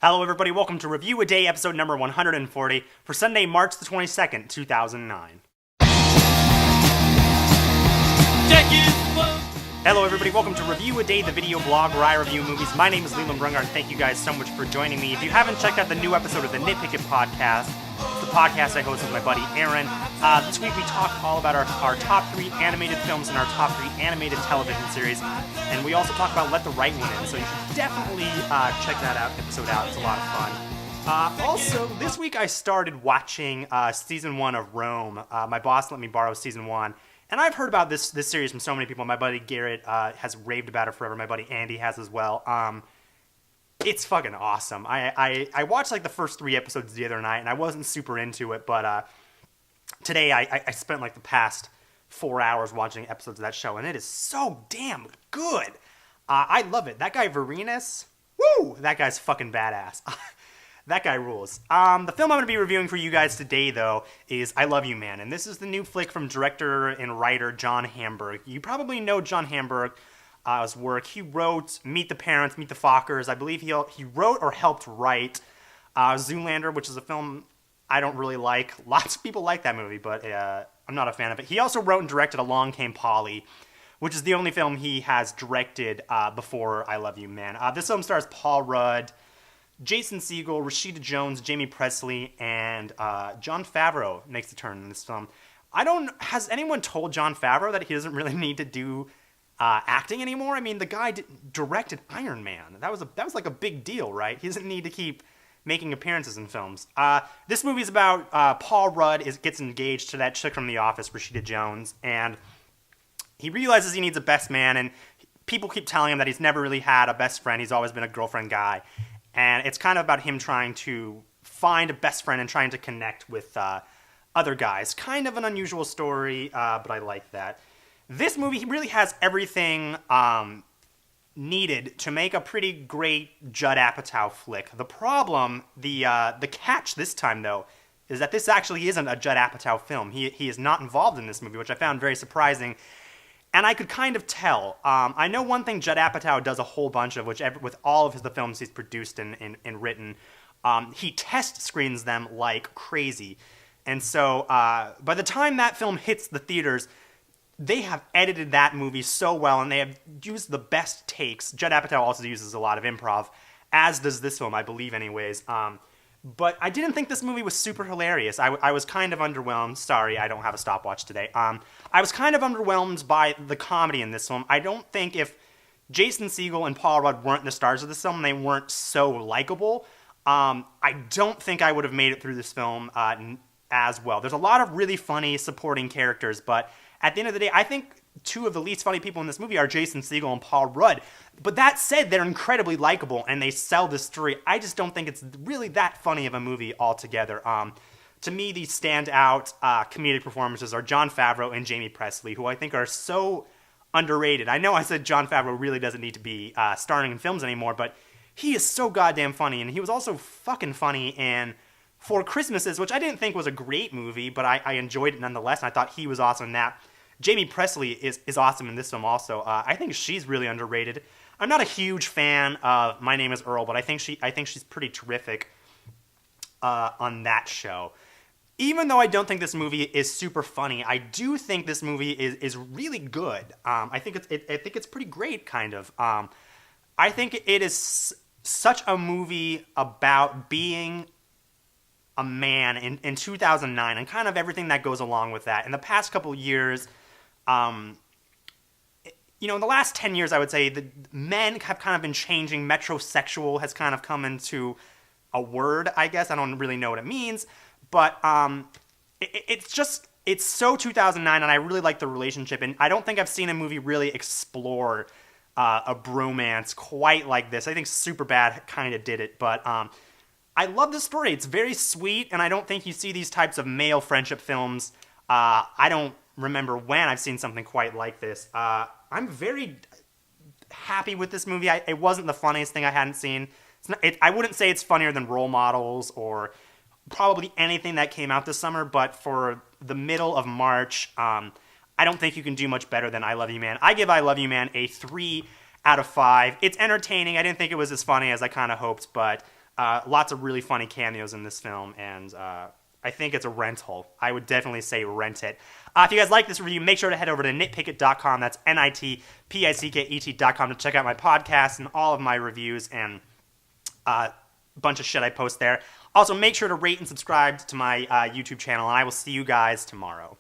Hello everybody, welcome to Review a Day, episode number 140, for Sunday, March the 22nd, 2009. Hello everybody, welcome to Review a Day, the video blog where I review movies. My name is Leland Brungar, and thank you guys so much for joining me. If you haven't checked out the new episode of the Nitpick It podcast, it's the podcast I host with my buddy Aaron. This week we talk all about our top 3 animated films and our top 3 animated television series, and we also talk about Let the Right One In, so you should definitely check that episode out. It's a lot of fun. Also, this week I started watching season 1 of Rome. My boss let me borrow season 1. And I've heard about this series from so many people. My buddy Garrett has raved about it forever. My buddy Andy has as well. It's fucking awesome. I watched like the first 3 episodes the other night, and I wasn't super into it. But today I spent like the past 4 hours watching episodes of that show, and it is so damn good. I love it. That guy Varenis, woo! That guy's fucking badass. That guy rules. The film I'm going to be reviewing for you guys today, though, is I Love You, Man. And this is the new flick from director and writer John Hamburg. You probably know John Hamburg's work. He wrote Meet the Parents, Meet the Fockers. I believe he wrote or helped write Zoolander, which is a film I don't really like. Lots of people like that movie, but I'm not a fan of it. He also wrote and directed Along Came Polly, which is the only film he has directed before I Love You, Man. This film stars Paul Rudd, Jason Segel, Rashida Jones, Jamie Presley, and Jon Favreau makes a turn in this film. Has anyone told Jon Favreau that he doesn't really need to do acting anymore? I mean, the guy directed Iron Man. That was like a big deal, right? He doesn't need to keep making appearances in films. This movie's about Paul Rudd gets engaged to that chick from The Office, Rashida Jones, and he realizes he needs a best man, and people keep telling him that he's never really had a best friend. He's always been a girlfriend guy. And it's kind of about him trying to find a best friend and trying to connect with other guys. Kind of an unusual story, but I like that. This movie really has everything needed to make a pretty great Judd Apatow flick. The problem, the catch this time, though, is that this actually isn't a Judd Apatow film. He is not involved in this movie, which I found very surprising. And I could kind of tell. I know one thing Judd Apatow does a whole bunch of, with all of the films he's produced and written, he test screens them like crazy. And so by the time that film hits the theaters, they have edited that movie so well, and they have used the best takes. Judd Apatow also uses a lot of improv, as does this film, I believe anyways. But I didn't think this movie was super hilarious. I was kind of underwhelmed. Sorry, I don't have a stopwatch today. I was kind of underwhelmed by the comedy in this film. I don't think if Jason Segel and Paul Rudd weren't the stars of this film, they weren't so likable, I don't think I would have made it through this film as well. There's a lot of really funny supporting characters, but at the end of the day, I think 2 of the least funny people in this movie are Jason Segel and Paul Rudd. But that said, they're incredibly likable, and they sell this story. I just don't think it's really that funny of a movie altogether. To me, the standout comedic performances are Jon Favreau and Jamie Presley, who I think are so underrated. I know I said Jon Favreau really doesn't need to be starring in films anymore, but he is so goddamn funny, and he was also fucking funny in Four Christmases, which I didn't think was a great movie, but I enjoyed it nonetheless, and I thought he was awesome in that. Jamie Presley is awesome in this film also. I think she's really underrated. I'm not a huge fan of My Name is Earl, but I think she's pretty terrific on that show. Even though I don't think this movie is super funny, I do think this movie is really good. I think it's pretty great, kind of. I think it is such a movie about being a man in 2009 and kind of everything that goes along with that. In the past couple years, in the last 10 years, I would say the men have kind of been changing. Metrosexual has kind of come into a word, I guess. I don't really know what it means, but it's so 2009, and I really like the relationship, and I don't think I've seen a movie really explore a bromance quite like this. I think Superbad kind of did it, but I love this story. It's very sweet, and I don't think you see these types of male friendship films. I don't remember when I've seen something quite like this. I'm very happy with this movie. It wasn't the funniest thing I hadn't seen. I wouldn't say it's funnier than Role Models or probably anything that came out this summer, but for the middle of March, I don't think you can do much better than I Love You, Man. I give I Love You, Man a 3 out of 5. It's entertaining. I didn't think it was as funny as I kind of hoped, but Lots of really funny cameos in this film, and I think it's a rental. I would definitely say rent it. If you guys like this review, make sure to head over to nitpicket.com. That's nitpicket.com to check out my podcast and all of my reviews and a bunch of shit I post there. Also, make sure to rate and subscribe to my YouTube channel, and I will see you guys tomorrow.